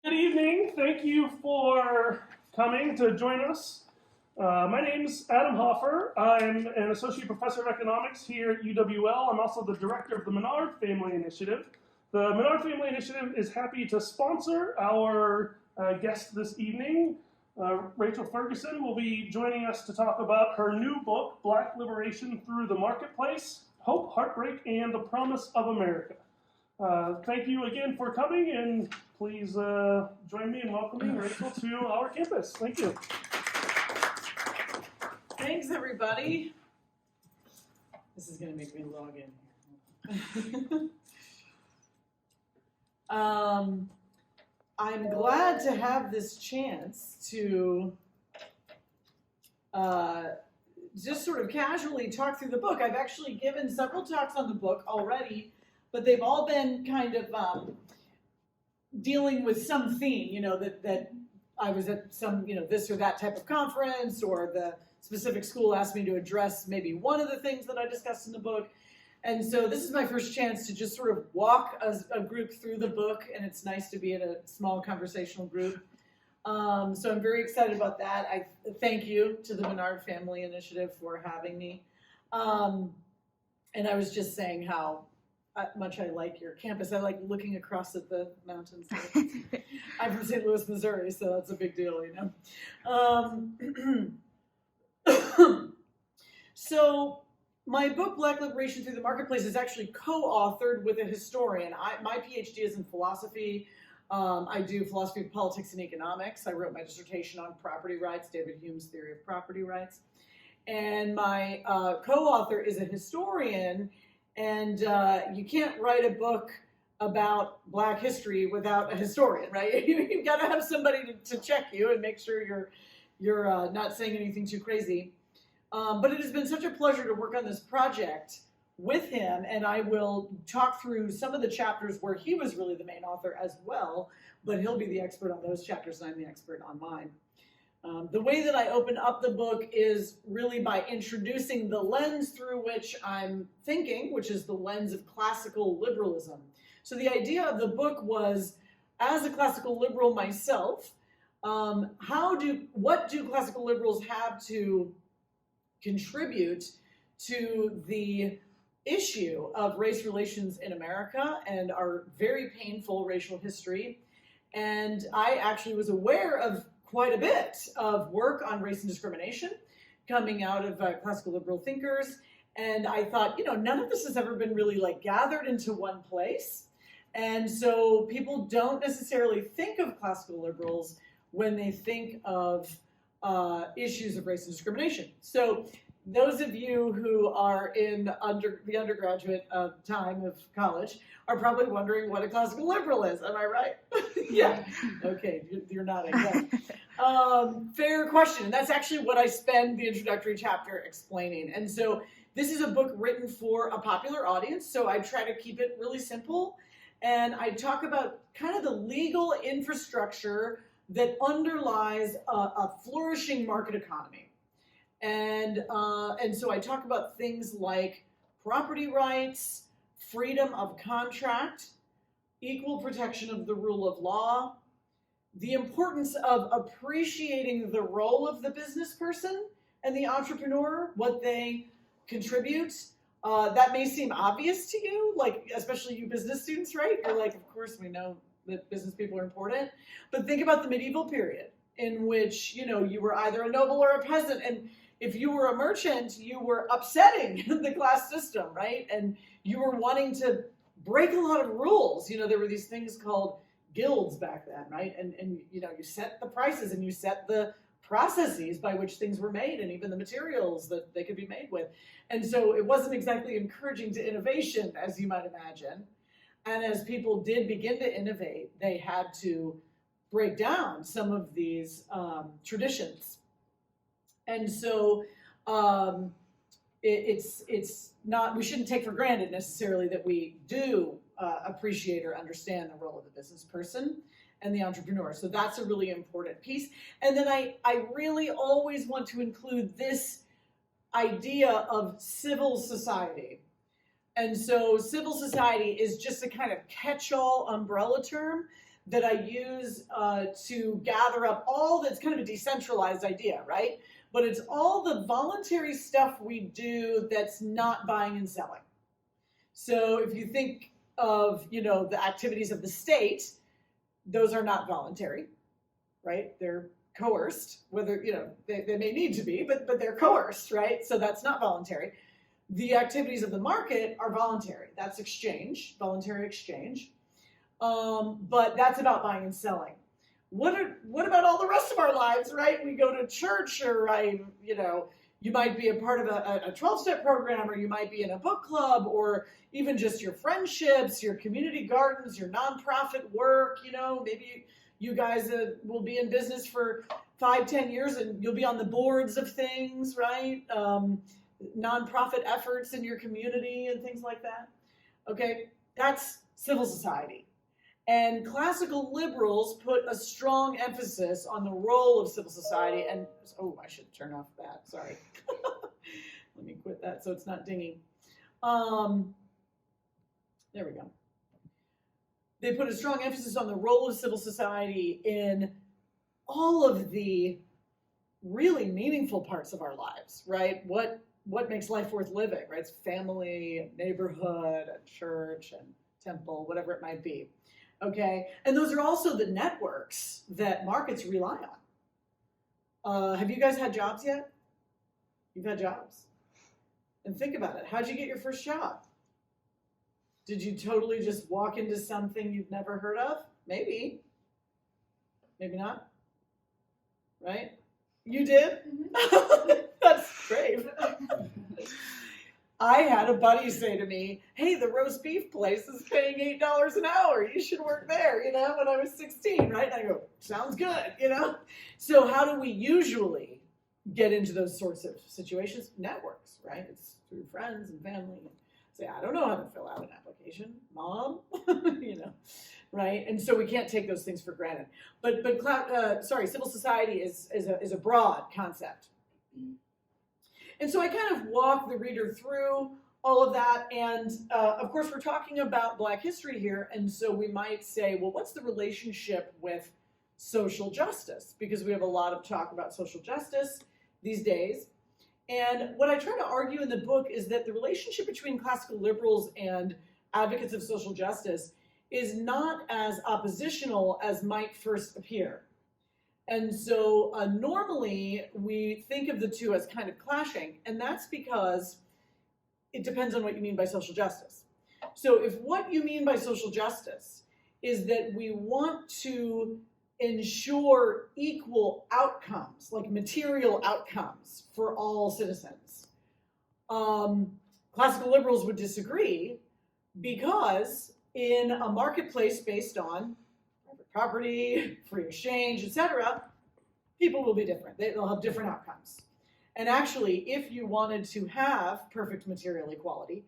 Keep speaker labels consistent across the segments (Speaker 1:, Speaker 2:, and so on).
Speaker 1: Good evening. Thank you for coming to join us. My name's Adam Hoffer. I'm an associate professor of economics here at UWL. I'm also the director of the Menard Family Initiative. The Menard Family Initiative is happy to sponsor our guest this evening. Rachel Ferguson will be joining us to talk about her new book, Black Liberation Through the Marketplace, Hope, Heartbreak, and the Promise of America. Thank you again for coming, and please join me in welcoming Rachel to our campus. Thank you.
Speaker 2: Thanks, everybody. This is going to make me log in here. I'm glad to have this chance to just sort of casually talk through the book. I've actually given several talks on the book already, but they've all been kind of dealing with some theme, that I was at some, this or that type of conference, or the specific school asked me to address maybe one of the things that I discussed in the book. And so this is my first chance to just sort of walk a group through the book, and it's nice to be in a small conversational group. So I'm very excited about that. I thank you to the Menard Family Initiative for having me. And I was just saying how much I like your campus. I like looking across at the mountains. I'm from St. Louis, Missouri, so that's a big deal, So my book, Black Liberation Through the Marketplace, is actually co-authored with a historian. My PhD is in philosophy. I do philosophy of politics and economics. I wrote my dissertation on property rights, David Hume's theory of property rights. And my co-author is a historian, and you can't write a book about Black history without a historian, right? You've got to have somebody to check you and make sure you're not saying anything too crazy. But it has been such a pleasure to work on this project with him, and I will talk through some of the chapters where he was really the main author as well, but he'll be the expert on those chapters and I'm the expert on mine. The way that I open up the book is really by introducing the lens through which I'm thinking, which is the lens of classical liberalism. So the idea of the book was, as a classical liberal myself, what do classical liberals have to contribute to the issue of race relations in America and our very painful racial history? And I actually was aware of quite a bit of work on race and discrimination coming out of classical liberal thinkers. And I thought, none of this has ever been really gathered into one place. And so people don't necessarily think of classical liberals when they think of issues of race and discrimination. So those of you who are in the undergraduate time of college are probably wondering what a classical liberal is. Am I right? Yeah. Okay, you're nodding. Yeah. Fair question. And that's actually what I spend the introductory chapter explaining. And so this is a book written for a popular audience, so I try to keep it really simple. And I talk about kind of the legal infrastructure that underlies a flourishing market economy. And so I talk about things like property rights, freedom of contract, equal protection of the rule of law, the importance of appreciating the role of the business person and the entrepreneur, what they contribute. That may seem obvious to you, especially you business students, right? You're like, of course we know that business people are important. But think about the medieval period in which, you were either a noble or a peasant. And if you were a merchant, you were upsetting the class system, right? And you were wanting to break a lot of rules. There were these things called guilds back then, right? And you set the prices and you set the processes by which things were made and even the materials that they could be made with. And so it wasn't exactly encouraging to innovation, as you might imagine. And as people did begin to innovate, they had to break down some of these traditions. And so it's not, we shouldn't take for granted necessarily that we do appreciate or understand the role of the business person and the entrepreneur. So that's a really important piece. And then I really always want to include this idea of civil society. And so civil society is just a kind of catch-all umbrella term that I use to gather up all that's kind of a decentralized idea, right? But it's all the voluntary stuff we do that's not buying and selling. So if you think of, the activities of the state, those are not voluntary, right? They're coerced, whether, they may need to be, but they're coerced, right? So that's not voluntary. The activities of the market are voluntary. That's exchange, voluntary exchange. But that's about buying and selling. What about all the rest of our lives, right? We go to church, or you might be a part of a 12-step program, or you might be in a book club, or even just your friendships, your community gardens, your nonprofit work. Maybe you guys will be in business for 5-10 years, and you'll be on the boards of things, right? Nonprofit efforts in your community and things like that. Okay, that's civil society. And classical liberals put a strong emphasis on the role of civil society. And, I should turn off that, sorry. Let me quit that so it's not dinging. There we go. They put a strong emphasis on the role of civil society in all of the really meaningful parts of our lives, right? What makes life worth living, right? It's family, neighborhood, a church, and temple, whatever it might be. Okay, and those are also the networks that markets rely on. Have you guys had jobs yet? You've had jobs. And think about it. How'd you get your first job? Did you totally just walk into something you've never heard of? Maybe. Maybe not. Right? You did? Mm-hmm. That's brave. I had a buddy say to me, hey, the roast beef place is paying $8 an hour. You should work there, when I was 16, right? And I go, sounds good, So how do we usually get into those sorts of situations? Networks, right? It's through friends and family. Say, I don't know how to fill out an application. Mom, right? And so we can't take those things for granted. But civil society is a broad concept. And so I kind of walk the reader through all of that. And of course, we're talking about Black history here. And so we might say, well, what's the relationship with social justice? Because we have a lot of talk about social justice these days. And what I try to argue in the book is that the relationship between classical liberals and advocates of social justice is not as oppositional as might first appear. And so normally we think of the two as kind of clashing, and that's because it depends on what you mean by social justice. So if what you mean by social justice is that we want to ensure equal outcomes, like material outcomes for all citizens, classical liberals would disagree, because in a marketplace based on property, free exchange, etc., people will be different. They'll have different outcomes. And actually, if you wanted to have perfect material equality,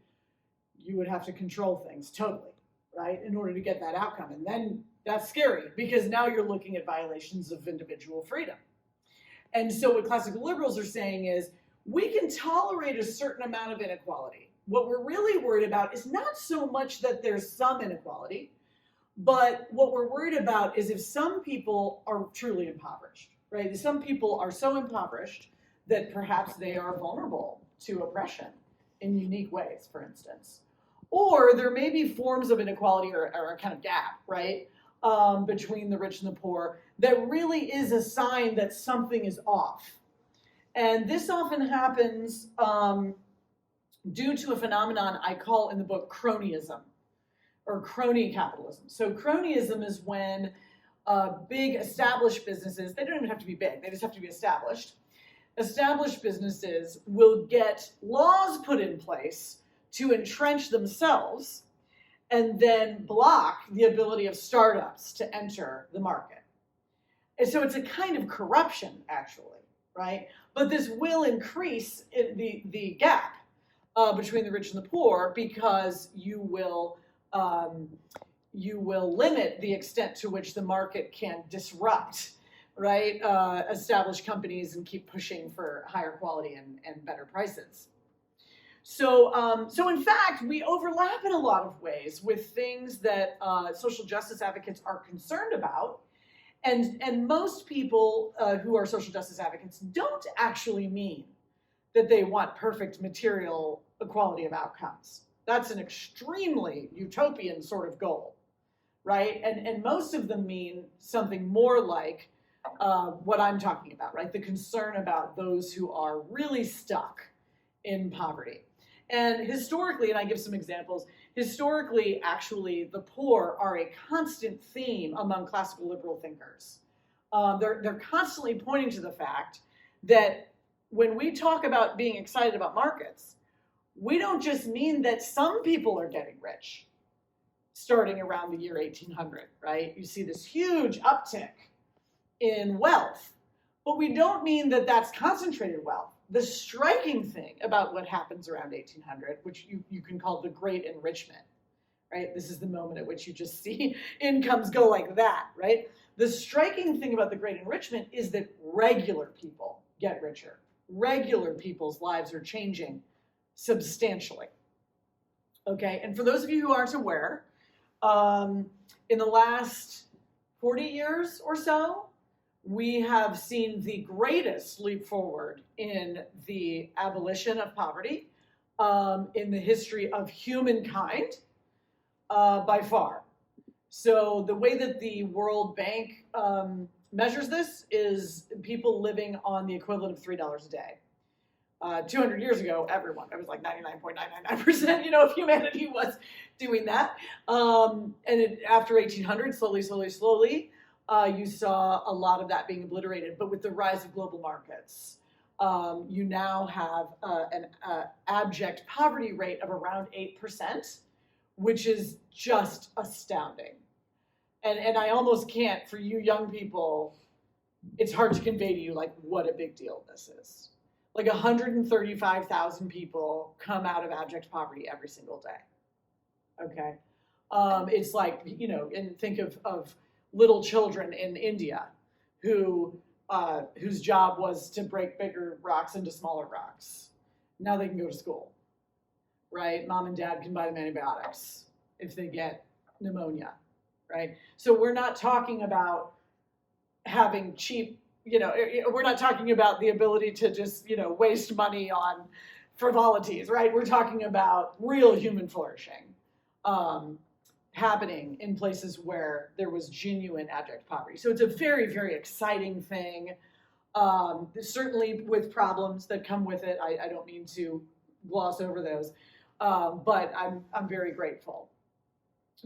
Speaker 2: you would have to control things totally, right, in order to get that outcome. And then that's scary, because now you're looking at violations of individual freedom. And so what classical liberals are saying is, we can tolerate a certain amount of inequality. What we're really worried about is not so much that there's some inequality, but what we're worried about is if some people are truly impoverished, right? If some people are so impoverished that perhaps they are vulnerable to oppression in unique ways, for instance. Or there may be forms of inequality or a kind of gap, right, between the rich and the poor that really is a sign that something is off. And this often happens due to a phenomenon I call in the book cronyism, or crony capitalism. So cronyism is when big established businesses, they don't even have to be big, they just have to be established. Established businesses will get laws put in place to entrench themselves and then block the ability of startups to enter the market. And so it's a kind of corruption, actually, right? But this will increase the gap between the rich and the poor, because you will limit the extent to which the market can disrupt, right, established companies and keep pushing for higher quality and better prices. So in fact, we overlap in a lot of ways with things that social justice advocates are concerned about. And most people who are social justice advocates don't actually mean that they want perfect material equality of outcomes. That's an extremely utopian sort of goal, right? And most of them mean something more like what I'm talking about, right? The concern about those who are really stuck in poverty. And historically, and I give some examples, historically, actually, the poor are a constant theme among classical liberal thinkers. They're constantly pointing to the fact that when we talk about being excited about markets, we don't just mean that some people are getting rich starting around the year 1800, right? You see this huge uptick in wealth, but we don't mean that that's concentrated wealth. The striking thing about what happens around 1800, which you can call the Great Enrichment, right? This is the moment at which you just see incomes go like that, right? The striking thing about the Great Enrichment is that regular people get richer. Regular people's lives are changing substantially. Okay, and for those of you who aren't aware, in the last 40 years or so, we have seen the greatest leap forward in the abolition of poverty in the history of humankind by far. So the way that the World Bank measures this is people living on the equivalent of $3 a day. 200 years ago, everyone, it was like 99.999%, of humanity was doing that. After 1800, slowly, you saw a lot of that being obliterated. But with the rise of global markets, you now have an abject poverty rate of around 8%, which is just astounding. And I almost can't, for you young people, it's hard to convey to you like what a big deal this is. Like 135,000 people come out of abject poverty every single day. Okay, it's like, and think of little children in India whose job was to break bigger rocks into smaller rocks. Now they can go to school, right? Mom and dad can buy them antibiotics if they get pneumonia, right? So we're not talking about having cheap, we're not talking about the ability to just, waste money on frivolities, right? We're talking about real human flourishing happening in places where there was genuine abject poverty. So it's a very, very exciting thing, certainly with problems that come with it. I don't mean to gloss over those, but I'm very grateful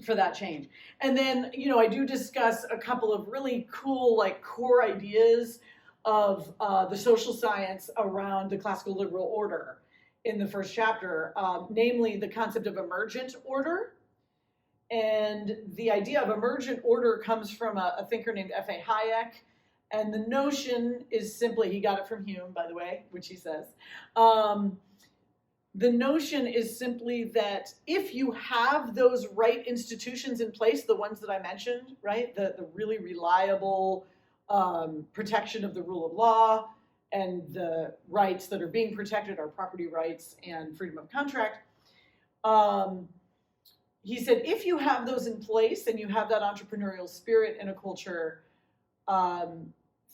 Speaker 2: for that change. And then, I do discuss a couple of really cool, core ideas of the social science around the classical liberal order in the first chapter, namely the concept of emergent order. And the idea of emergent order comes from a thinker named F.A. Hayek. And the notion is simply, he got it from Hume, by the way, which he says, the notion is simply that if you have those right institutions in place, the ones that I mentioned, right, the really reliable protection of the rule of law, and the rights that are being protected are property rights and freedom of contract. He said, if you have those in place and you have that entrepreneurial spirit in a culture,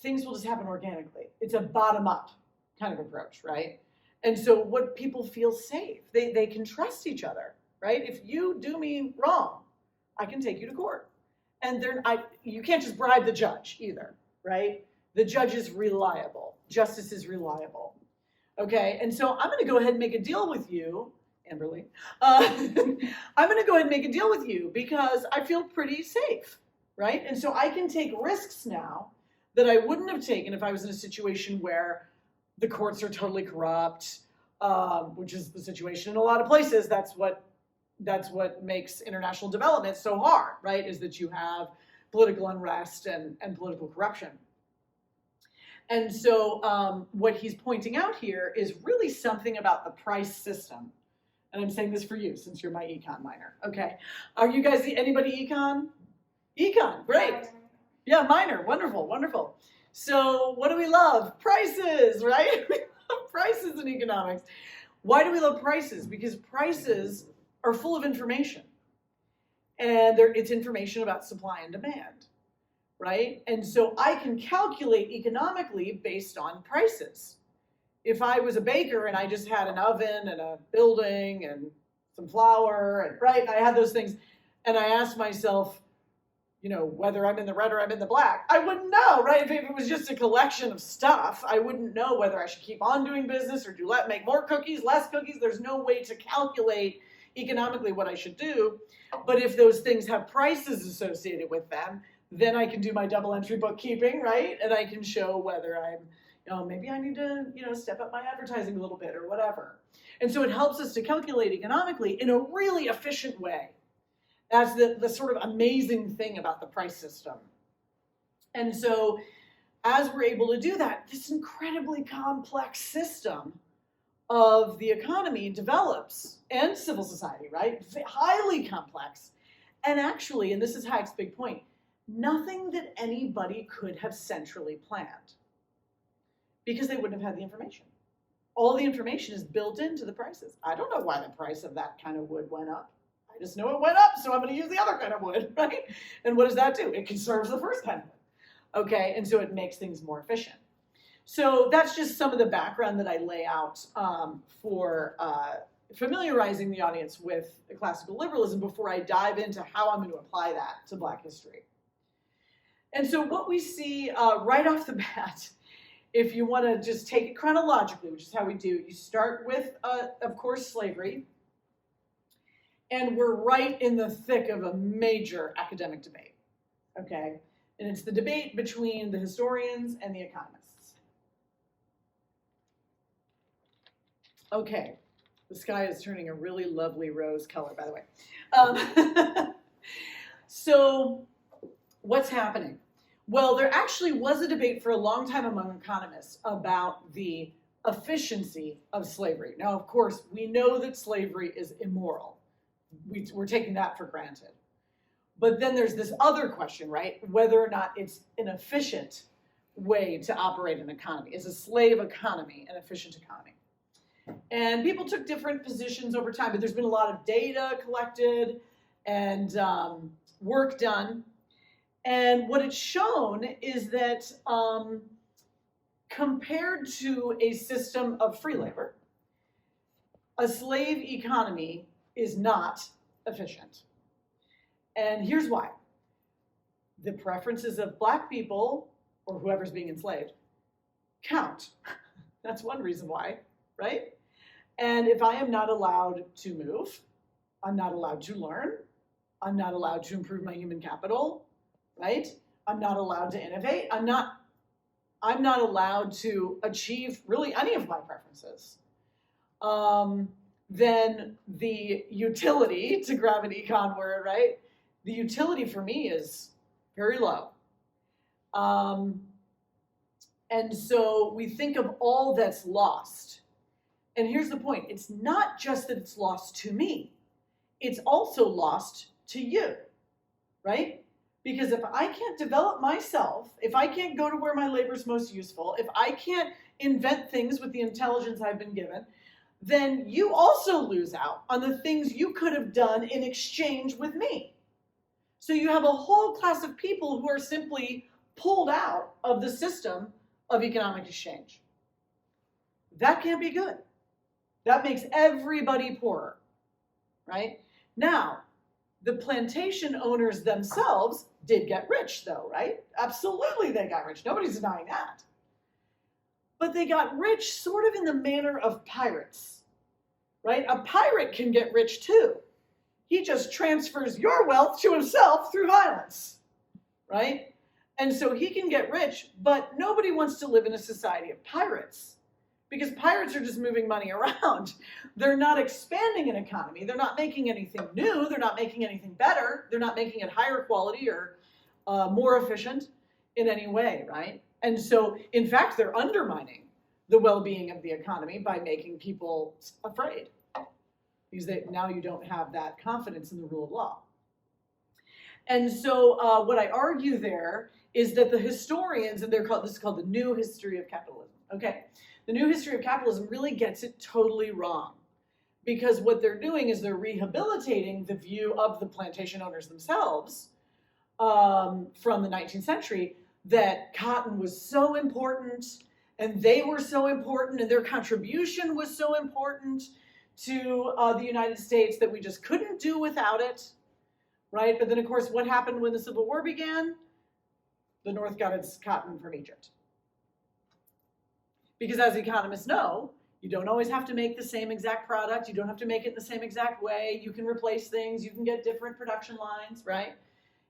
Speaker 2: things will just happen organically. It's a bottom-up kind of approach, right? And so what people feel safe, they can trust each other, right? If you do me wrong, I can take you to court. And you can't just bribe the judge either, right? The judge is reliable. Justice is reliable. Okay, and so I'm going to go ahead and make a deal with you, Amberly. I'm going to go ahead and make a deal with you because I feel pretty safe, right? And so I can take risks now that I wouldn't have taken if I was in a situation where the courts are totally corrupt, which is the situation in a lot of places. That's what makes international development so hard, right? Is that you have political unrest and political corruption. And so what he's pointing out here is really something about the price system. And I'm saying this for you since you're my econ minor. Okay. Are you guys, anybody econ? Econ, great. Yeah, minor, wonderful, wonderful. So what do we love? Prices, right? We love prices in economics. Why do we love prices? Because prices are full of information. And it's information about supply and demand, right? And so I can calculate economically based on prices. If I was a baker and I just had an oven and a building and some flour, and right, I had those things, and I asked myself, whether I'm in the red or I'm in the black, I wouldn't know, right? If it was just a collection of stuff, I wouldn't know whether I should keep on doing business or make more cookies, less cookies. There's no way to calculate economically what I should do. But if those things have prices associated with them, then I can do my double entry bookkeeping, right? And I can show whether maybe I need to, step up my advertising a little bit or whatever. And so it helps us to calculate economically in a really efficient way. That's the sort of amazing thing about the price system. And so as we're able to do that, this incredibly complex system of the economy develops, and civil society, right? Highly complex. And actually, and this is Hayek's big point, nothing that anybody could have centrally planned, because they wouldn't have had the information. All the information is built into the prices. I don't know why the price of that kind of wood went up. I just know it went up, so I'm going to use the other kind of wood, right? And what does that do? It conserves the first kind of wood, okay? And so it makes things more efficient. So that's just some of the background that I lay out for familiarizing the audience with classical liberalism before I dive into how I'm going to apply that to Black history. And so what we see right off the bat, if you want to just take it chronologically, which is how we do, you start with, of course, slavery. And we're right in the thick of a major academic debate, okay? And it's the debate between the historians and the economists. Okay, the sky is turning a really lovely rose color, by the way. So what's happening? Well, there actually was a debate for a long time among economists about the efficiency of slavery. Now, of course, we know that slavery is immoral. We're taking that for granted. But then there's this other question, right? Whether or not it's an efficient way to operate an economy. Is a slave economy an efficient economy? And people took different positions over time, but there's been a lot of data collected and work done. And what it's shown is that compared to a system of free labor, a slave economy is not efficient. And here's why. The preferences of Black people, or whoever's being enslaved, count. That's one reason why, right? And if I am not allowed to move, I'm not allowed to learn, I'm not allowed to improve my human capital, right? I'm not allowed to innovate, I'm not allowed to achieve really any of my preferences. Then the utility, to grab an econ word, right? The utility for me is very low. And so we think of all that's lost. And here's the point. It's not just that it's lost to me. It's also lost to you, right? Because if I can't develop myself, if I can't go to where my labor is most useful, if I can't invent things with the intelligence I've been given, then you also lose out on the things you could have done in exchange with me. So you have a whole class of people who are simply pulled out of the system of economic exchange. That can't be good. That makes everybody poorer, right? Now, the plantation owners themselves did get rich, though, right? Absolutely they got rich. Nobody's denying that. But they got rich sort of in the manner of pirates, right? A pirate can get rich too. He just transfers your wealth to himself through violence, right? And so he can get rich, but nobody wants to live in a society of pirates because pirates are just moving money around. They're not expanding an economy. They're not making anything new. They're not making anything better. They're not making it higher quality or more efficient in any way, right? And so, in fact, they're undermining the well-being of the economy by making people afraid because now you don't have that confidence in the rule of law. And so what I argue there is that the historians, and this is called the new history of capitalism, okay? the new history of capitalism really gets it totally wrong. Because what they're doing is they're rehabilitating the view of the plantation owners themselves from the 19th century that cotton was so important and they were so important and their contribution was so important to the United States that we just couldn't do without it, right? But then, of course, what happened when the Civil War began? The North got its cotton from Egypt. Because as economists know, you don't always have to make the same exact product. You don't have to make it in the same exact way. You can replace things. You can get different production lines, right?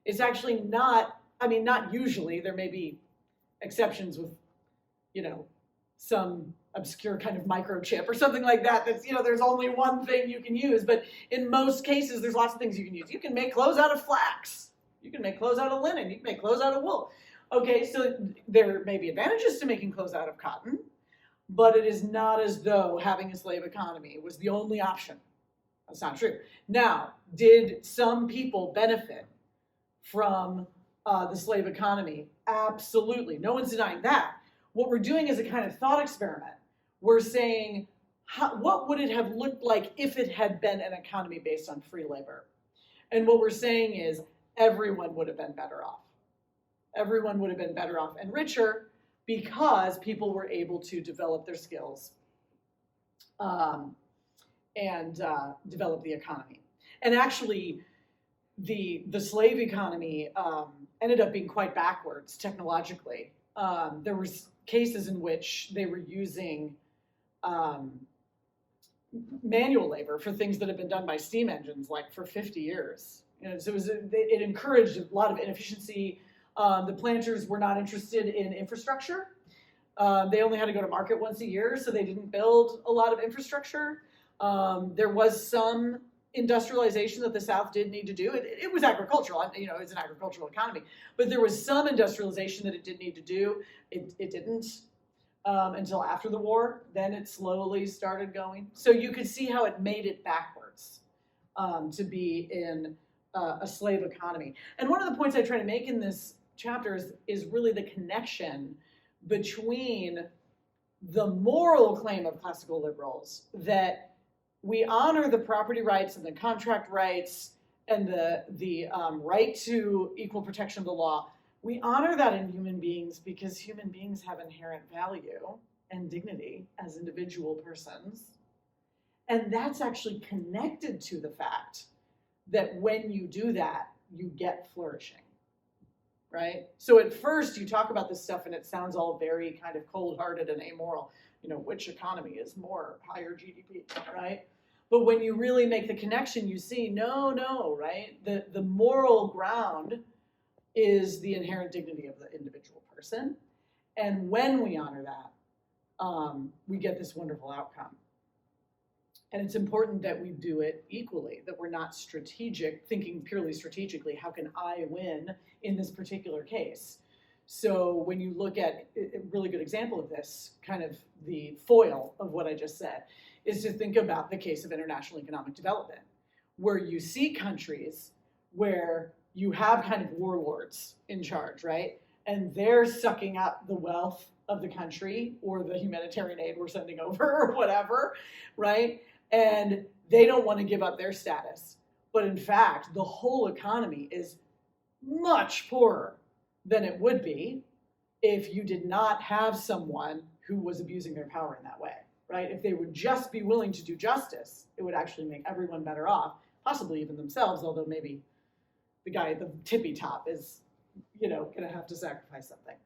Speaker 2: It's actually not, I mean, not usually. There may be exceptions with, you know, some obscure kind of microchip or something like that. That's, you know, there's only one thing you can use. But in most cases, there's lots of things you can use. You can make clothes out of flax. You can make clothes out of linen. You can make clothes out of wool. Okay, so there may be advantages to making clothes out of cotton. But it is not as though having a slave economy was the only option. That's not true. Now, did some people benefit from the slave economy? Absolutely. No one's denying that. What we're doing is a kind of thought experiment. We're saying, what would it have looked like if it had been an economy based on free labor? And what we're saying is everyone would have been better off. Everyone would have been better off and richer, because people were able to develop their skills and develop the economy. And actually, the slave economy ended up being quite backwards technologically. There was cases in which they were using manual labor for things that had been done by steam engines, like for 50 years. You know, so it encouraged a lot of inefficiency. The planters were not interested in infrastructure. They only had to go to market once a year, so they didn't build a lot of infrastructure. There was some industrialization that the South did need to do. It was agricultural, you know, it's an agricultural economy, but there was some industrialization that it did need to do. It didn't until after the war. Then it slowly started going. So you could see how it made it backwards to be in a slave economy. And one of the points I try to make in this chapter is really the connection between the moral claim of classical liberals that we honor the property rights and the contract rights and the right to equal protection of the law. We honor that in human beings because human beings have inherent value and dignity as individual persons. And that's actually connected to the fact that when you do that, you get flourishing, right? So at first you talk about this stuff and it sounds all very kind of cold-hearted and amoral. You know, which economy is more higher GDP, right? But when you really make the connection, you see, no, right? The moral ground is the inherent dignity of the individual person. And when we honor that, we get this wonderful outcome. And it's important that we do it equally, that we're not thinking purely strategically, how can I win in this particular case? So when you look at a really good example of this, kind of the foil of what I just said, is to think about the case of international economic development, where you see countries where you have kind of warlords in charge, right? And they're sucking up the wealth of the country or the humanitarian aid we're sending over or whatever, right? And they don't want to give up their status. But in fact, the whole economy is much poorer than it would be if you did not have someone who was abusing their power in that way, right? If they would just be willing to do justice, it would actually make everyone better off, possibly even themselves, although maybe the guy at the tippy top is, you know, going to have to sacrifice something.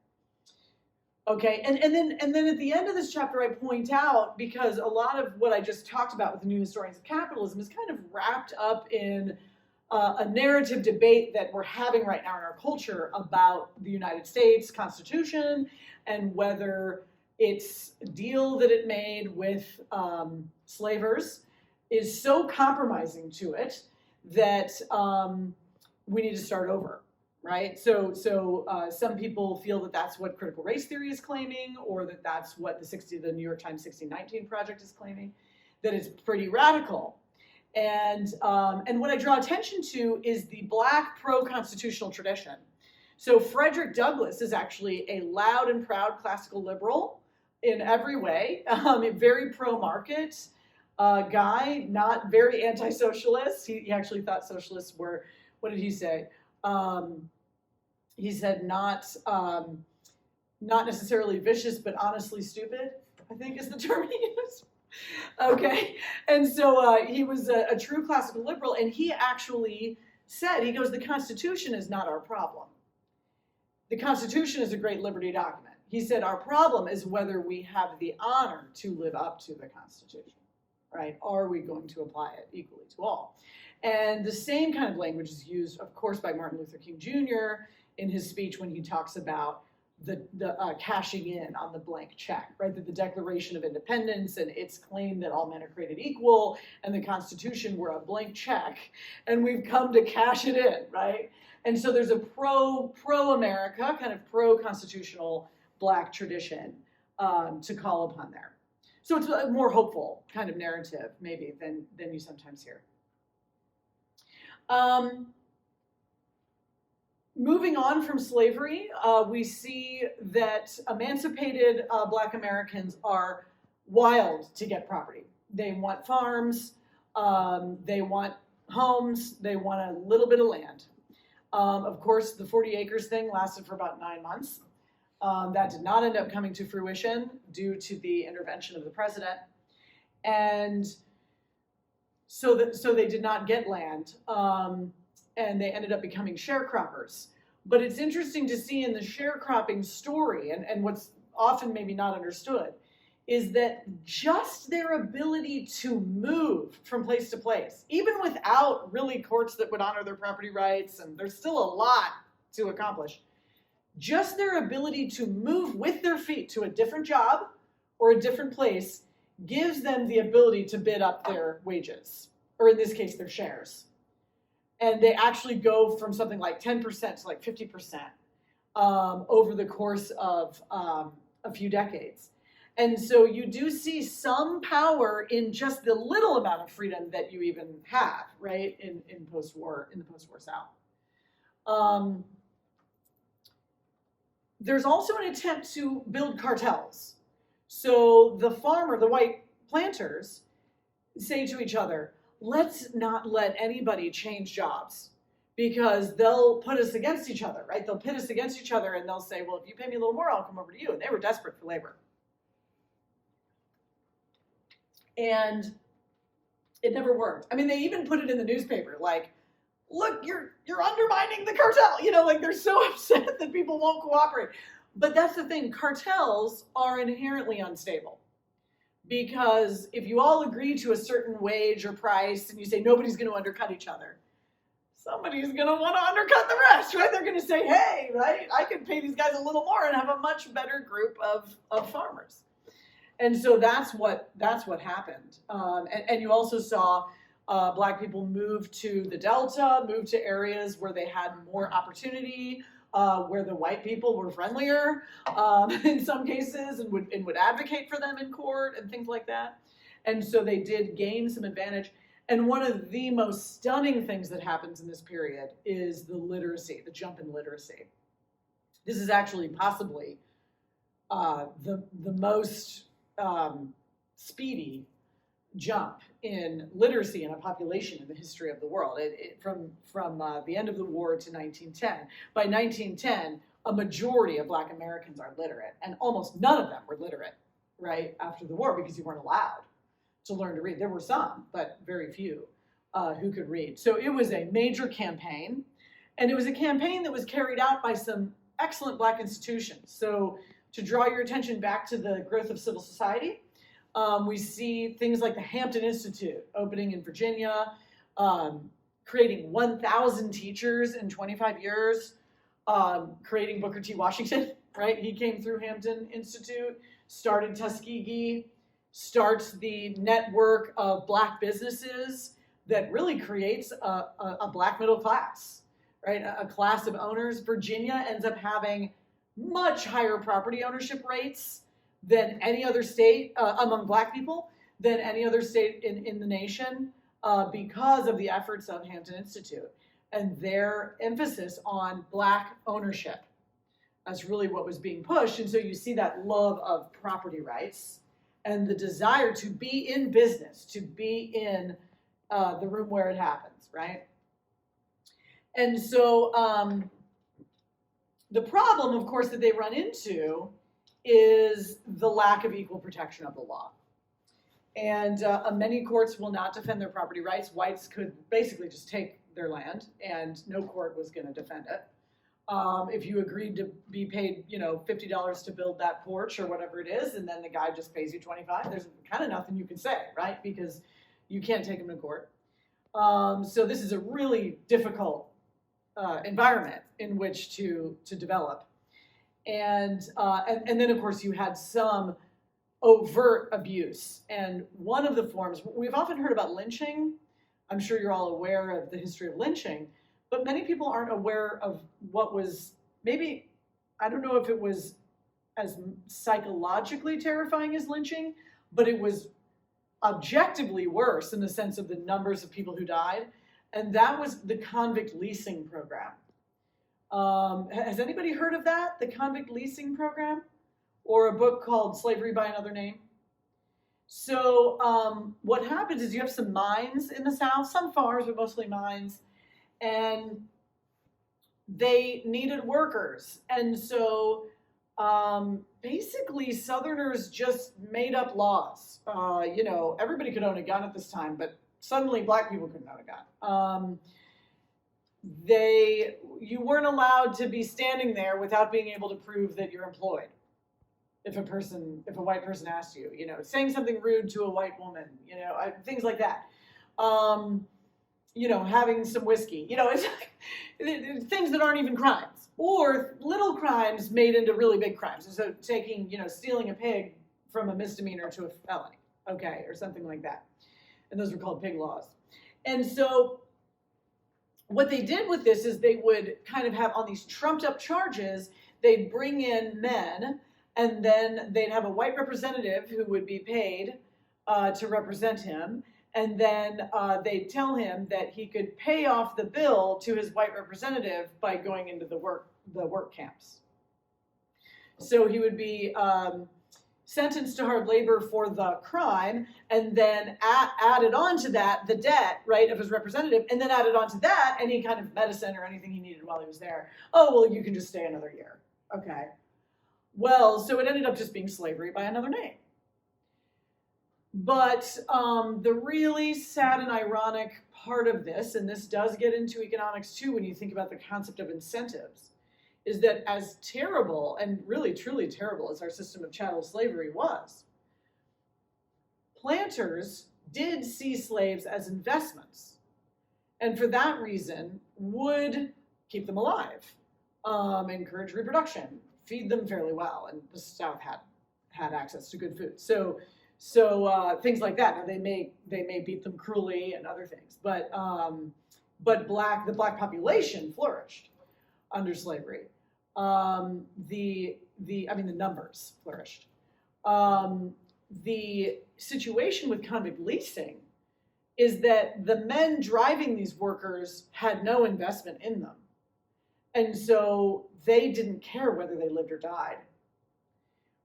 Speaker 2: Okay, and then at the end of this chapter, I point out, because a lot of what I just talked about with the new historians of capitalism is kind of wrapped up in a narrative debate that we're having right now in our culture about the United States Constitution and whether its deal that it made with slavers is so compromising to it that we need to start over. Right? So some people feel that that's what critical race theory is claiming, or that that's what the New York Times 1619 Project is claiming, that it's pretty radical. And what I draw attention to is the Black pro-constitutional tradition. So Frederick Douglass is actually a loud and proud classical liberal in every way, very pro-market guy, not very anti-socialist. He actually thought socialists were, what did he say? He said not necessarily vicious, but honestly stupid, I think is the term he used. Okay, and so he was a true classical liberal, and he actually said, he goes, the Constitution is not our problem. The Constitution is a great liberty document. He said, our problem is whether we have the honor to live up to the Constitution, right? Are we going to apply it equally to all? And the same kind of language is used, of course, by Martin Luther King Jr. in his speech when he talks about the cashing in on the blank check, right? That the Declaration of Independence and its claim that all men are created equal and the Constitution were a blank check, and we've come to cash it in, right? And so there's a pro-America, kind of pro-constitutional Black tradition to call upon there. So it's a more hopeful kind of narrative, maybe, than you sometimes hear. Moving on from slavery, we see that emancipated Black Americans are wild to get property. They want farms, they want homes, they want a little bit of land. Of course, the 40 acres thing lasted for about 9 months. That did not end up coming to fruition due to the intervention of the president. And so they did not get land. And they ended up becoming sharecroppers. But it's interesting to see in the sharecropping story, and what's often maybe not understood, is that just their ability to move from place to place, even without really courts that would honor their property rights, and there's still a lot to accomplish, just their ability to move with their feet to a different job or a different place gives them the ability to bid up their wages, or in this case, their shares. And they actually go from something like 10% to like 50% over the course of a few decades. And so you do see some power in just the little amount of freedom that you even have, right, in the post-war South. There's also an attempt to build cartels. So the farmer, the white planters, say to each other, let's not let anybody change jobs because they'll put us against each other, right? They'll pit us against each other and they'll say, well, if you pay me a little more, I'll come over to you. And they were desperate for labor. And it never worked. I mean, they even put it in the newspaper, like, look, you're undermining the cartel. You know, like they're so upset that people won't cooperate. But that's the thing, cartels are inherently unstable. Because if you all agree to a certain wage or price and you say nobody's going to undercut each other, somebody's going to want to undercut the rest, right? They're going to say, hey, right, I could pay these guys a little more and have a much better group of farmers. And so that's what happened. And you also saw Black people move to the Delta, move to areas where they had more opportunity, where the white people were friendlier in some cases and would advocate for them in court and things like that. And so they did gain some advantage. And one of the most stunning things that happens in this period is the literacy, the jump in literacy. This is actually possibly the most speedy jump in literacy in a population in the history of the world. From the end of the war to 1910. By 1910, a majority of Black Americans are literate, and almost none of them were literate, right, after the war because you weren't allowed to learn to read. There were some, but very few who could read. So it was a major campaign, and it was a campaign that was carried out by some excellent Black institutions. So to draw your attention back to the growth of civil society, we see things like the Hampton Institute opening in Virginia, creating 1,000 teachers in 25 years, creating Booker T. Washington, right? He came through Hampton Institute, started Tuskegee, starts the network of Black businesses that really creates a Black middle class, right? A class of owners. Virginia ends up having much higher property ownership rates than any other state among Black people, than any other state in the nation because of the efforts of Hampton Institute and their emphasis on Black ownership. That's really what was being pushed. And so you see that love of property rights and the desire to be in business, to be in the room where it happens, right? And so the problem, of course, that they run into is the lack of equal protection of the law. And many courts will not defend their property rights. Whites could basically just take their land, and no court was going to defend it. If you agreed to be paid, $50 to build that porch or whatever it is, and then the guy just pays you $25, there's kind of nothing you can say, right? Because you can't take him to court. So this is a really difficult environment in which to develop. And then, of course, you had some overt abuse. And one of the forms, we've often heard about lynching. I'm sure you're all aware of the history of lynching, but many people aren't aware of what was maybe, I don't know if it was as psychologically terrifying as lynching, but it was objectively worse in the sense of the numbers of people who died. And that was the convict leasing program. Has anybody heard of that, the convict leasing program? Or a book called Slavery by Another Name? So what happens is you have some mines in the South, some farms, but mostly mines, and they needed workers. And so basically Southerners just made up laws. Everybody could own a gun at this time, but suddenly black people couldn't own a gun. You weren't allowed to be standing there without being able to prove that you're employed. If a white person asked you, saying something rude to a white woman, things like that. Having some whiskey, it's like, things that aren't even crimes, or little crimes made into really big crimes. And so stealing a pig from a misdemeanor to a felony, okay, or something like that. And those were called pig laws. And so what they did with this is they would kind of have on these trumped up charges, they'd bring in men, and then they'd have a white representative who would be paid to represent him. And then they'd tell him that he could pay off the bill to his white representative by going into the work camps. So he would be sentenced to hard labor for the crime, and then added on to that the debt, right, of his representative, and then added on to that any kind of medicine or anything he needed while he was there. Oh, well, you can just stay another year. Okay. Well, so it ended up just being slavery by another name. But the really sad and ironic part of this, and this does get into economics too when you think about the concept of incentives, is that as terrible and really truly terrible as our system of chattel slavery was, planters did see slaves as investments, and for that reason would keep them alive, encourage reproduction, feed them fairly well, and the South had access to good food. So things like that. Now they may beat them cruelly and other things, but the black population flourished under slavery. The numbers flourished. The situation with convict leasing is that the men driving these workers had no investment in them, and so they didn't care whether they lived or died.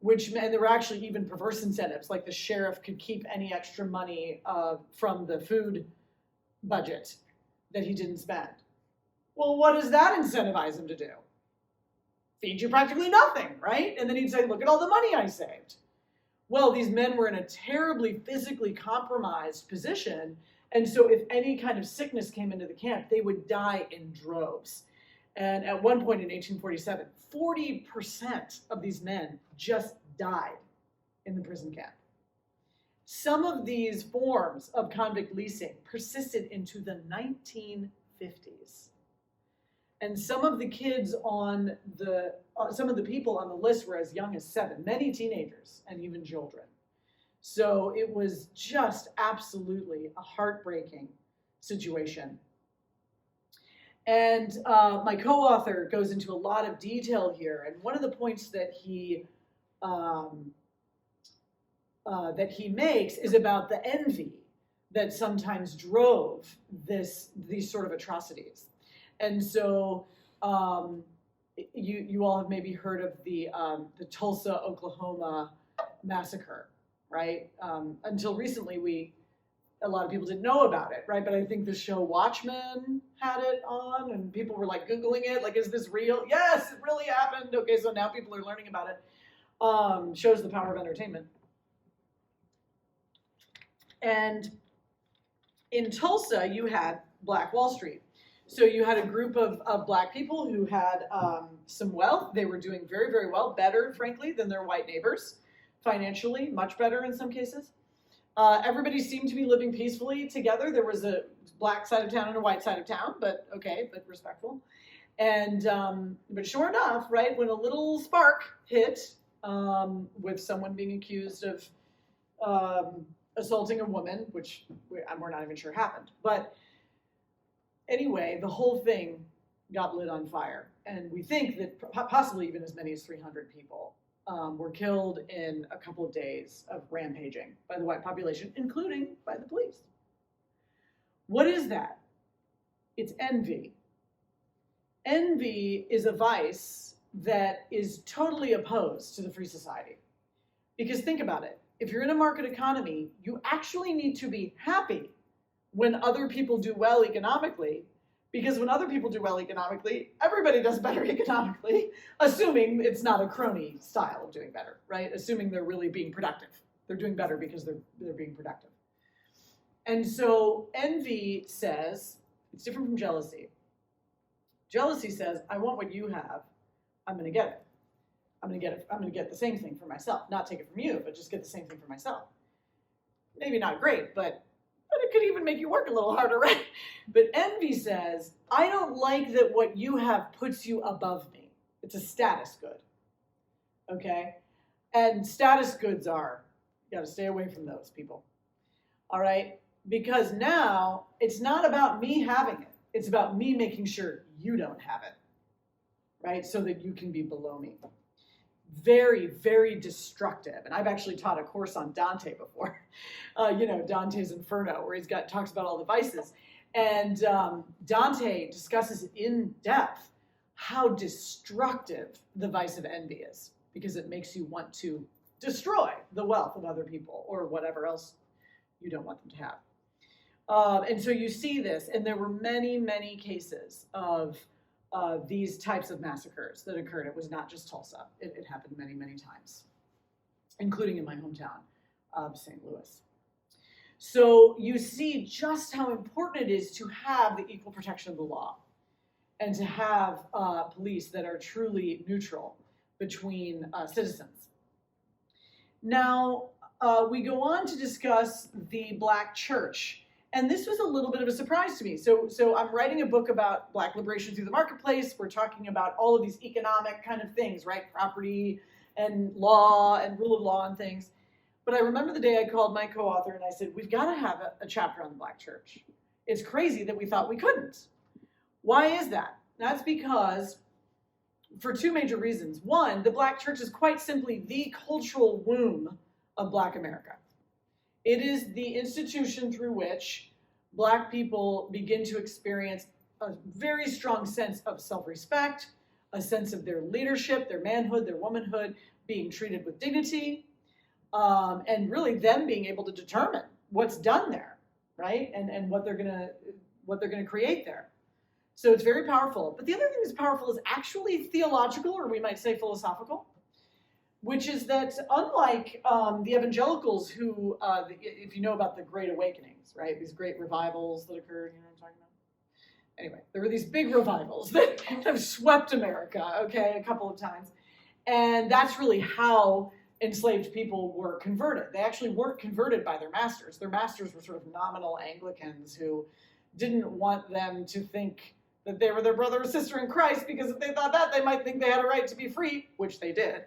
Speaker 2: And there were actually even perverse incentives, like the sheriff could keep any extra money from the food budget that he didn't spend. Well, what does that incentivize him to do? Feed you practically nothing, right? And then he'd say, look at all the money I saved. Well, these men were in a terribly physically compromised position, and so if any kind of sickness came into the camp, they would die in droves. And at one point in 1847, 40% of these men just died in the prison camp. Some of these forms of convict leasing persisted into the 1950s. And some of the kids some of the people on the list were as young as 7, many teenagers and even children. So it was just absolutely a heartbreaking situation. And my co-author goes into a lot of detail here. And one of the points that he makes is about the envy that sometimes drove these sort of atrocities. And so you all have maybe heard of the Tulsa, Oklahoma massacre, right? Until recently, a lot of people didn't know about it, right? But I think the show Watchmen had it on, and people were like Googling it, like, is this real? Yes, it really happened. Okay, so now people are learning about it. Shows the power of entertainment. And in Tulsa, you had Black Wall Street. So you had a group of Black people who had some wealth. They were doing very, very well, better, frankly, than their white neighbors, financially, much better in some cases. Everybody seemed to be living peacefully together. There was a black side of town and a white side of town, but okay, but respectful. And but sure enough, right, when a little spark hit with someone being accused of assaulting a woman, which we're not even sure happened, but anyway, the whole thing got lit on fire, and we think that possibly even as many as 300 people were killed in a couple of days of rampaging by the white population, including by the police. What is that? It's envy. Envy is a vice that is totally opposed to the free society. Because think about it. If you're in a market economy, you actually need to be happy when other people do well economically, because when other people do well economically, everybody does better economically, assuming it's not a crony style of doing better, right? Assuming they're really being productive. They're doing better because they're being productive. And so envy says, it's different from jealousy. Jealousy says, I want what you have, I'm going to get it. I'm going to get the same thing for myself. Not take it from you, but just get the same thing for myself. Maybe not great, but it could even make you work a little harder, right? But envy says, I don't like that what you have puts you above me. It's a status good, okay? And status goods you got to stay away from those people, all right? Because now it's not about me having it. It's about me making sure you don't have it, right? So that you can be below me. Very, very destructive. And I've actually taught a course on Dante before, Dante's Inferno, where talks about all the vices. And Dante discusses in depth how destructive the vice of envy is, because it makes you want to destroy the wealth of other people or whatever else you don't want them to have. And so you see this, and there were many, many cases of these types of massacres that occurred. It was not just Tulsa. It happened many, many times, including in my hometown of St. Louis. So you see just how important it is to have the equal protection of the law and to have police that are truly neutral between citizens. Now, we go on to discuss the Black church. And this was a little bit of a surprise to me. So I'm writing a book about Black liberation through the marketplace. We're talking about all of these economic kind of things, right? Property and law and rule of law and things. But I remember the day I called my co-author and I said, we've got to have a chapter on the Black church. It's crazy that we thought we couldn't. Why is that? That's because for two major reasons. One, the Black church is quite simply the cultural womb of Black America. It is the institution through which Black people begin to experience a very strong sense of self-respect, a sense of their leadership, their manhood, their womanhood, being treated with dignity, and really them being able to determine what's done there, right? And what they're gonna create there. So it's very powerful. But the other thing that's powerful is actually theological, or we might say philosophical, which is that unlike the evangelicals who, if you know about the Great Awakenings, right? These great revivals that occurred, you know what I'm talking about? Anyway, there were these big revivals that have swept America, okay, a couple of times. And that's really how enslaved people were converted. They actually weren't converted by their masters. Their masters were sort of nominal Anglicans who didn't want them to think that they were their brother or sister in Christ, because if they thought that, they might think they had a right to be free, which they did.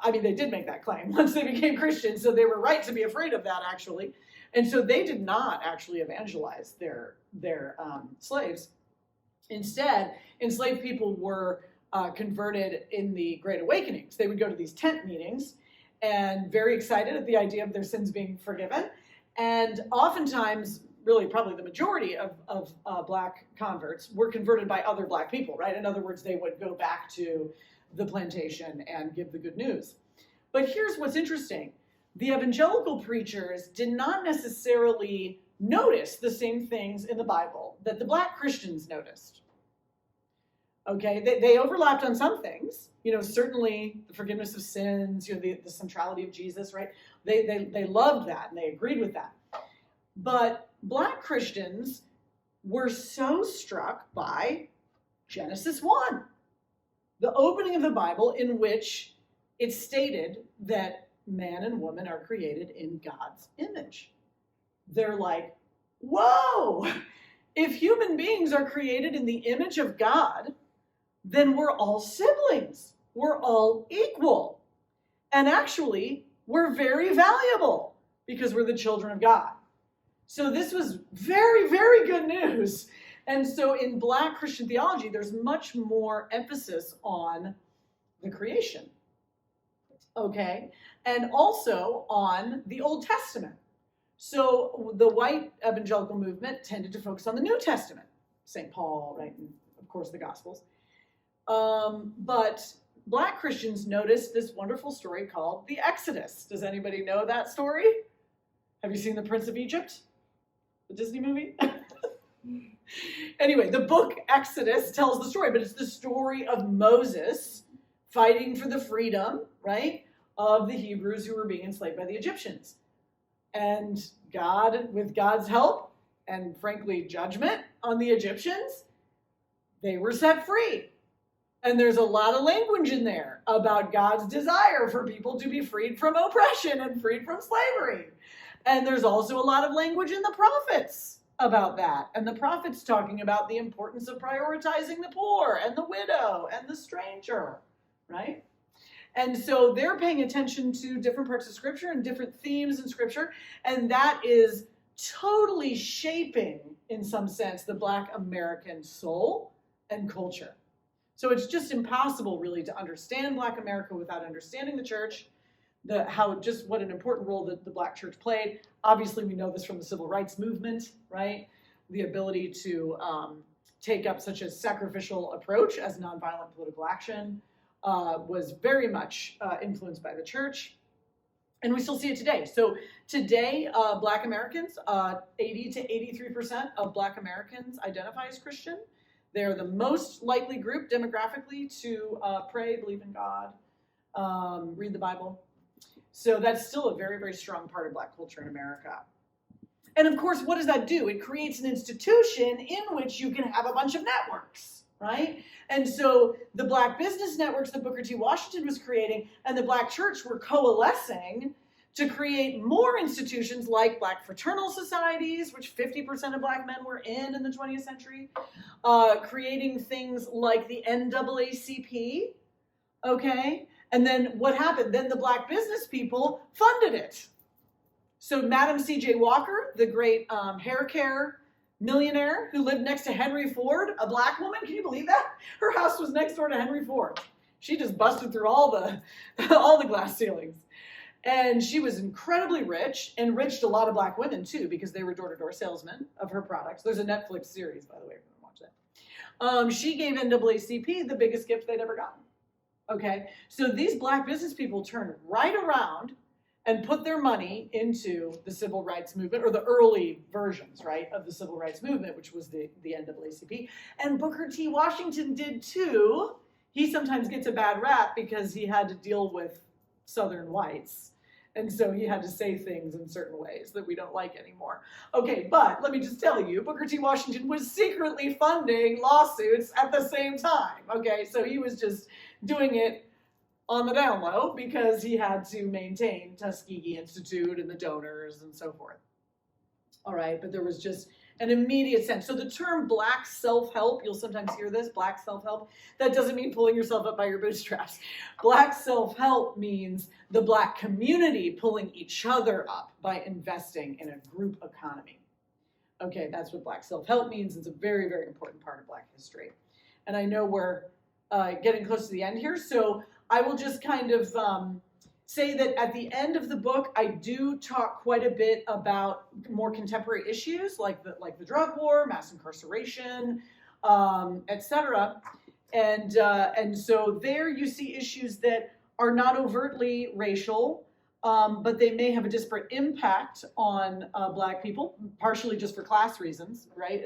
Speaker 2: I mean, they did make that claim once they became Christians, so they were right to be afraid of that, actually. And so they did not actually evangelize their slaves. Instead, enslaved people were converted in the Great Awakenings. They would go to these tent meetings and very excited at the idea of their sins being forgiven. And oftentimes, really probably the majority of black converts were converted by other black people, right? In other words, they would go back to the plantation and give the good news. But here's what's interesting. The evangelical preachers did not necessarily notice the same things in the Bible that the black Christians noticed. Okay, they overlapped on some things, certainly the forgiveness of sins, the centrality of Jesus, right? They loved that and they agreed with that. But black Christians were so struck by Genesis 1, the opening of the Bible in which it stated that man and woman are created in God's image. They're like, whoa, if human beings are created in the image of God, then we're all siblings. We're all equal. And actually, we're very valuable because we're the children of God. So this was very, very good news. And so in black Christian theology, there's much more emphasis on the creation. Okay? And also on the Old Testament. So the white evangelical movement tended to focus on the New Testament. St. Paul, right? And of course, the Gospels. But black Christians noticed this wonderful story called the Exodus. Does anybody know that story? Have you seen The Prince of Egypt? The Disney movie? Anyway, the book Exodus tells the story, but it's the story of Moses fighting for the freedom, right, of the Hebrews who were being enslaved by the Egyptians. And God, with God's help and frankly judgment on the Egyptians, they were set free. And there's a lot of language in there about God's desire for people to be freed from oppression and freed from slavery. And there's also a lot of language in the prophets about that. And the prophets talking about the importance of prioritizing the poor and the widow and the stranger, right? And so they're paying attention to different parts of Scripture and different themes in Scripture. And that is totally shaping, in some sense, the Black American soul and culture. So it's just impossible, really, to understand Black America without understanding the church, what an important role that the Black church played. Obviously, we know this from the civil rights movement, right? The ability to take up such a sacrificial approach as nonviolent political action was very much influenced by the church. And we still see it today. So today, Black Americans, 80 to 83% of Black Americans identify as Christian. They're the most likely group demographically to pray, believe in God, read the Bible. So that's still a very, very strong part of Black culture in America. And of course, what does that do? It creates an institution in which you can have a bunch of networks, right? And so the Black business networks that Booker T. Washington was creating and the Black church were coalescing to create more institutions like Black fraternal societies, which 50% of Black men were in the 20th century, creating things like the NAACP, okay? And then what happened? Then the Black business people funded it. So Madam C.J. Walker, the great hair care millionaire who lived next to Henry Ford, a Black woman, can you believe that? Her house was next door to Henry Ford. She just busted through all the glass ceilings. And she was incredibly rich, enriched a lot of Black women too, because they were door-to-door salesmen of her products. There's a Netflix series, by the way, if you want to watch that. She gave NAACP the biggest gift they'd ever gotten. Okay, so these Black business people turned right around and put their money into the civil rights movement, or the early versions, right, of the civil rights movement, which was the NAACP. And Booker T. Washington did too. He sometimes gets a bad rap because he had to deal with Southern whites. And so he had to say things in certain ways that we don't like anymore. Okay, but let me just tell you, Booker T. Washington was secretly funding lawsuits at the same time. Okay, so he was just doing it on the down low because he had to maintain Tuskegee Institute and the donors and so forth. All right, but there was just an immediate sense. So the term Black self-help, you'll sometimes hear this, Black self-help, that doesn't mean pulling yourself up by your bootstraps. Black self-help means the Black community pulling each other up by investing in a group economy. Okay, that's what Black self-help means. It's a very, very important part of Black history. And I know we're getting close to the end here, so I will just kind of say that at the end of the book, I do talk quite a bit about more contemporary issues like the drug war, mass incarceration, etc. And so there you see issues that are not overtly racial, but they may have a disparate impact on Black people, partially just for class reasons, right?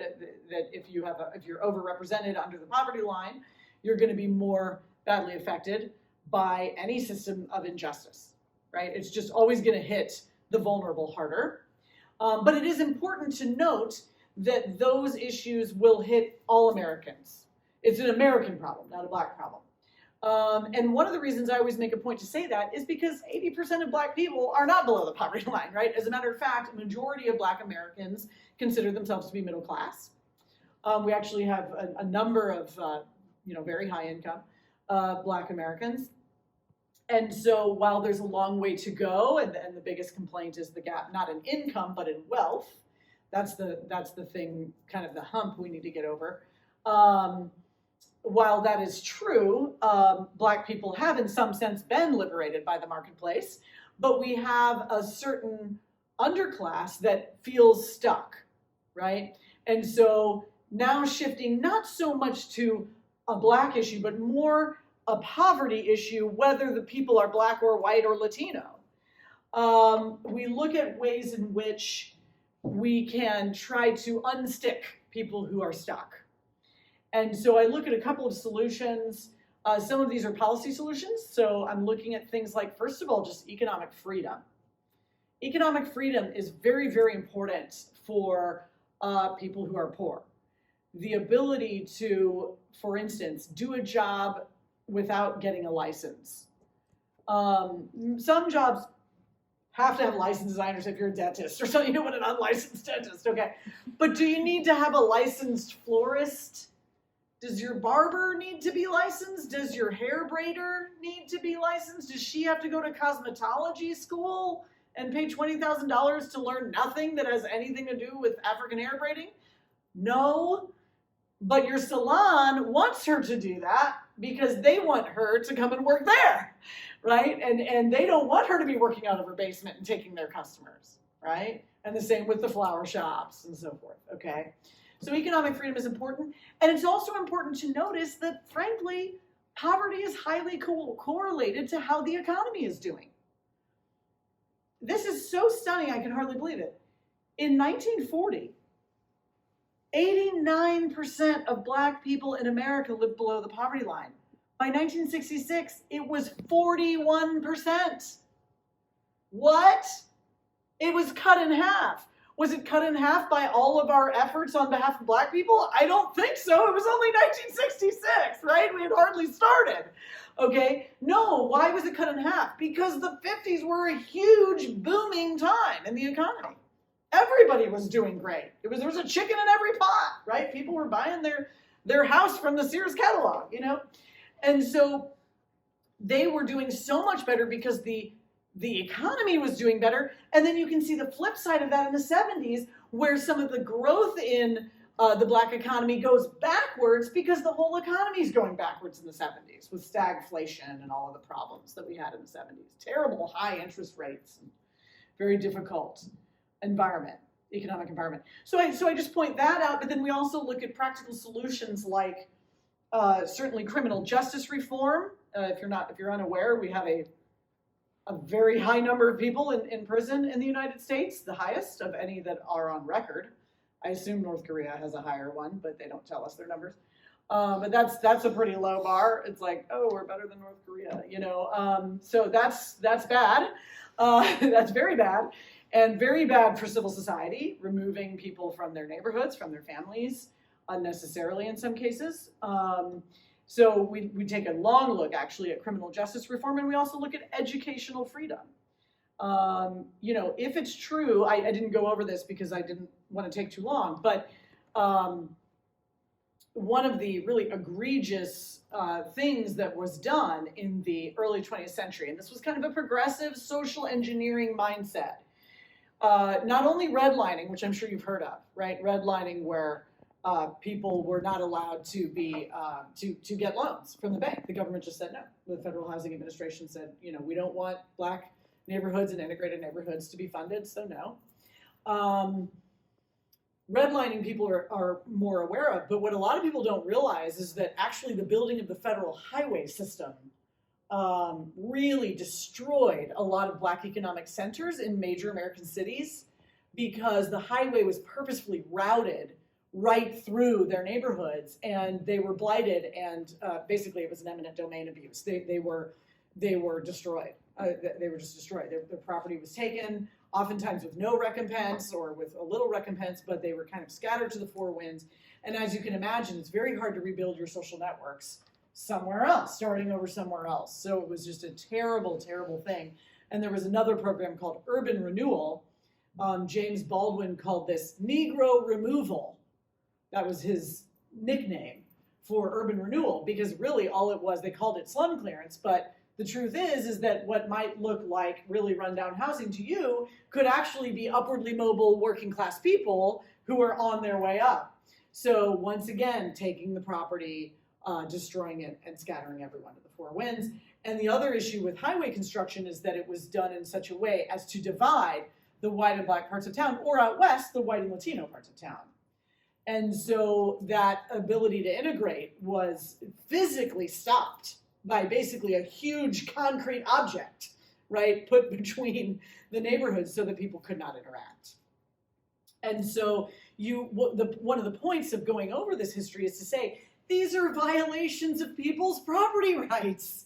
Speaker 2: That if you're overrepresented under the poverty line, you're going to be more badly affected by any system of injustice, right? It's just always going to hit the vulnerable harder. But it is important to note that those issues will hit all Americans. It's an American problem, not a Black problem. And one of the reasons I always make a point to say that is because 80% of Black people are not below the poverty line, right? As a matter of fact, a majority of Black Americans consider themselves to be middle class. We actually have a number of, very high income Black Americans. And so while there's a long way to go, and the biggest complaint is the gap, not in income, but in wealth, that's the thing, kind of the hump we need to get over. While that is true, Black people have in some sense been liberated by the marketplace, but we have a certain underclass that feels stuck, right? And so now shifting not so much to a Black issue, but more a poverty issue, whether the people are Black or white or Latino. We look at ways in which we can try to unstick people who are stuck. And so I look at a couple of solutions. Some of these are policy solutions. So I'm looking at things like, first of all, just economic freedom. Economic freedom is very, very important for people who are poor. The ability to, for instance, do a job without getting a license. Some jobs have to have licenses. I understand if you're a dentist or something, but an unlicensed dentist, okay. But do you need to have a licensed florist? Does your barber need to be licensed? Does your hair braider need to be licensed? Does she have to go to cosmetology school and pay $20,000 to learn nothing that has anything to do with African hair braiding? No, but your salon wants her to do that because they want her to come and work there, right? And they don't want her to be working out of her basement and taking their customers, right? And the same with the flower shops and so forth, okay? So economic freedom is important. And it's also important to notice that, frankly, poverty is highly correlated to how the economy is doing. This is so stunning, I can hardly believe it. In 1940, 89% of Black people in America lived below the poverty line. By 1966, it was 41%. What? It was cut in half. Was it cut in half by all of our efforts on behalf of Black people? I don't think so. It was only 1966, right? We had hardly started. Okay? No, why was it cut in half? Because the 50s were a huge booming time in the economy. Everybody was doing great. There was a chicken in every pot, right? People were buying their house from the Sears catalog, And so they were doing so much better because the economy was doing better. And then you can see the flip side of that in the 70s, where some of the growth in the Black economy goes backwards because the whole economy is going backwards in the 70s with stagflation and all of the problems that we had in the 70s. Terrible high interest rates, and very difficult economic environment. So I just point that out, but then we also look at practical solutions like certainly criminal justice reform. If you're unaware, we have a very high number of people in prison in the United States, the highest of any that are on record. I assume North Korea has a higher one, but they don't tell us their numbers. But that's a pretty low bar. It's like, oh, we're better than North Korea, So that's bad. That's very bad, and very bad for civil society, removing people from their neighborhoods, from their families, unnecessarily in some cases. So we take a long look, actually, at criminal justice reform, and we also look at educational freedom. If it's true, I didn't go over this because I didn't want to take too long, but one of the really egregious things that was done in the early 20th century, and this was kind of a progressive social engineering mindset, not only redlining, which I'm sure you've heard of, right? Redlining where people were not allowed to be to get loans from the bank. The government just said no. The Federal Housing Administration said, we don't want Black neighborhoods and integrated neighborhoods to be funded, so no. Redlining people are more aware of, but what a lot of people don't realize is that actually the building of the federal highway system really destroyed a lot of Black economic centers in major American cities, because the highway was purposefully routed right through their neighborhoods, and they were blighted, and basically it was an eminent domain abuse. They were destroyed. They were just destroyed. Their property was taken, oftentimes with no recompense or with a little recompense, but they were kind of scattered to the four winds. And as you can imagine, it's very hard to rebuild your social networks somewhere else, starting over somewhere else. So it was just a terrible, terrible thing. And there was another program called Urban Renewal. James Baldwin called this Negro Removal. That was his nickname for urban renewal, because really all it was, they called it slum clearance, but the truth is that what might look like really rundown housing to you could actually be upwardly mobile working class people who are on their way up. So once again, taking the property, destroying it, and scattering everyone to the four winds. And the other issue with highway construction is that it was done in such a way as to divide the white and Black parts of town, or out west, the white and Latino parts of town. And so that ability to integrate was physically stopped by basically a huge concrete object, right, put between the neighborhoods so that people could not interact. And so one of the points of going over this history is to say, these are violations of people's property rights.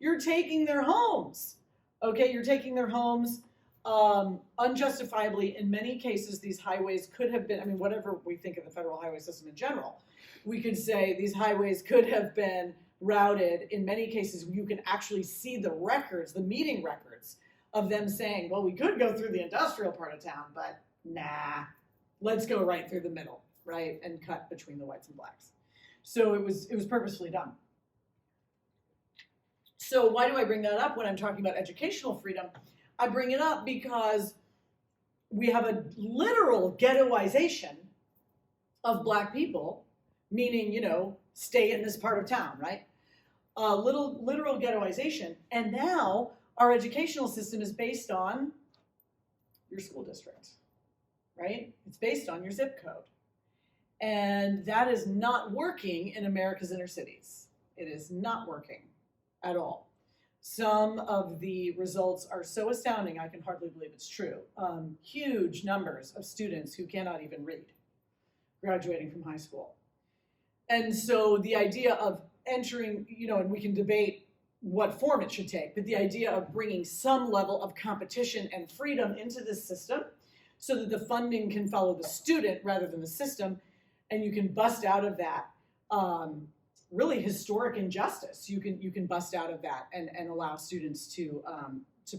Speaker 2: You're taking their homes, okay? You're taking their homes unjustifiably. In many cases, these highways could have been, whatever we think of the federal highway system in general, we could say these highways could have been routed. In many cases, you can actually see the records, the meeting records of them saying, well, we could go through the industrial part of town, but nah, let's go right through the middle, right, and cut between the whites and Blacks. So it was purposefully done. So why do I bring that up when I'm talking about educational freedom? I bring it up because we have a literal ghettoization of Black people, meaning, stay in this part of town, right? Literal ghettoization. And now our educational system is based on your school district, right? It's based on your zip code. And that is not working in America's inner cities. It is not working at all. Some of the results are so astounding, I can hardly believe it's true. Huge numbers of students who cannot even read, graduating from high school. And so the idea of entering, and we can debate what form it should take, but the idea of bringing some level of competition and freedom into this system so that the funding can follow the student rather than the system, and you can bust out of that really historic injustice. You can bust out of that and allow students to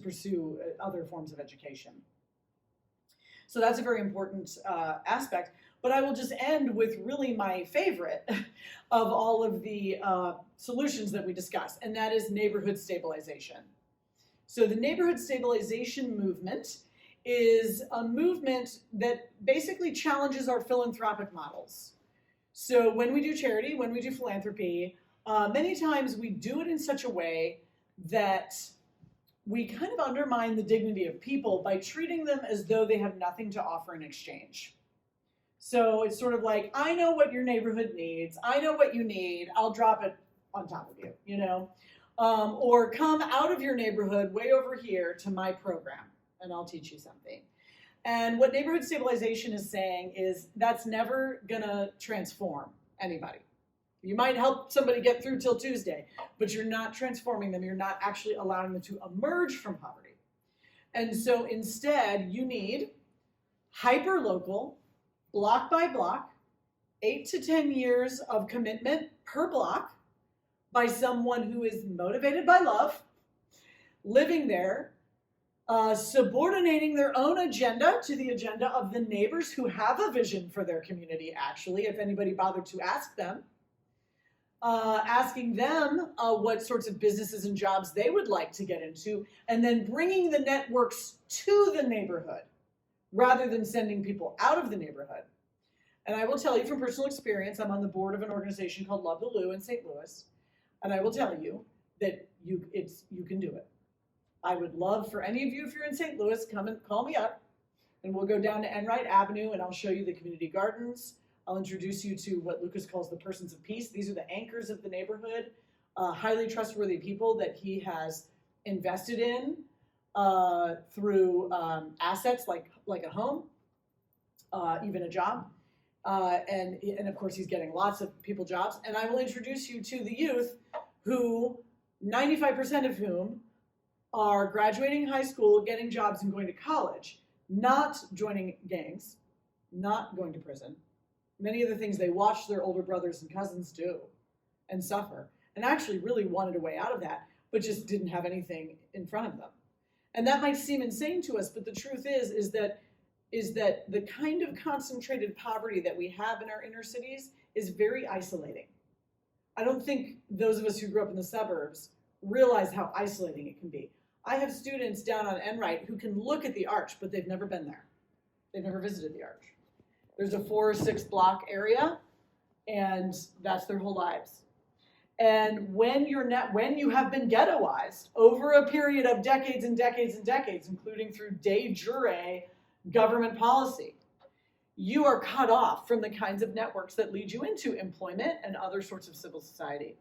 Speaker 2: pursue other forms of education. So that's a very important aspect. But I will just end with really my favorite of all of the solutions that we discussed, and that is neighborhood stabilization. So the neighborhood stabilization movement is a movement that basically challenges our philanthropic models. So when we do charity, when we do philanthropy, many times we do it in such a way that we kind of undermine the dignity of people by treating them as though they have nothing to offer in exchange. So it's sort of like, I know what your neighborhood needs. I know what you need. I'll drop it on top of you, or come out of your neighborhood way over here to my program, and I'll teach you something. And what neighborhood stabilization is saying is that's never gonna transform anybody. You might help somebody get through till Tuesday, but you're not transforming them. You're not actually allowing them to emerge from poverty. And so instead, you need hyper-local, block by block, 8 to 10 years of commitment per block by someone who is motivated by love, living there, subordinating their own agenda to the agenda of the neighbors who have a vision for their community, actually, if anybody bothered to ask them, asking them what sorts of businesses and jobs they would like to get into, and then bringing the networks to the neighborhood rather than sending people out of the neighborhood. And I will tell you from personal experience, I'm on the board of an organization called Love the Lou in St. Louis. And I will tell you that you can do it. I would love for any of you, if you're in St. Louis, come and call me up, and we'll go down to Enright Avenue, and I'll show you the community gardens. I'll introduce you to what Lucas calls the persons of peace. These are the anchors of the neighborhood, highly trustworthy people that he has invested in through assets like a home, even a job. And of course, he's getting lots of people jobs. And I will introduce you to the youth who, 95% of whom are graduating high school, getting jobs, and going to college, not joining gangs, not going to prison. Many of the things they watched their older brothers and cousins do and suffer, and actually really wanted a way out of that, but just didn't have anything in front of them. And that might seem insane to us, but the truth is that the kind of concentrated poverty that we have in our inner cities is very isolating. I don't think those of us who grew up in the suburbs realize how isolating it can be. I have students down on Enright who can look at the Arch, but they've never been there. They've never visited the Arch. There's a 4 or 6 block area, and that's their whole lives. And when you have been ghettoized over a period of decades and decades and decades, including through de jure government policy, you are cut off from the kinds of networks that lead you into employment and other sorts of civil society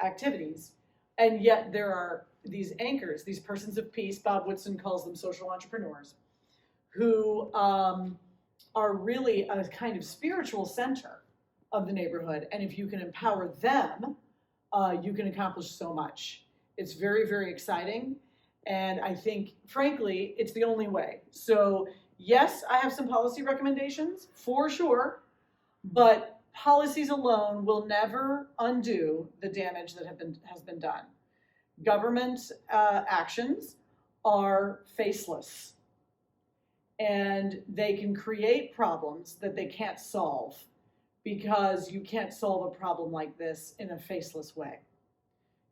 Speaker 2: activities. And yet there are these anchors, these persons of peace, Bob Woodson calls them social entrepreneurs, who are really a kind of spiritual center of the neighborhood. And if you can empower them, you can accomplish so much. It's very, very exciting. And I think, frankly, it's the only way. So yes, I have some policy recommendations for sure, but policies alone will never undo the damage that has been done. Government actions are faceless, and they can create problems that they can't solve, because you can't solve a problem like this in a faceless way.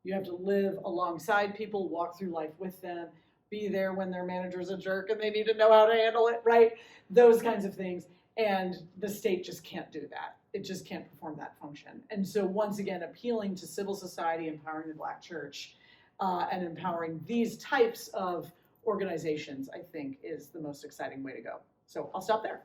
Speaker 2: You have to live alongside people, walk through life with them, be there when their manager's a jerk and they need to know how to handle it, right? Those kinds of things. And the state just can't do that. It just can't perform that function. And so once again, appealing to civil society, empowering the Black church, and empowering these types of organizations, I think, is the most exciting way to go. So I'll stop there.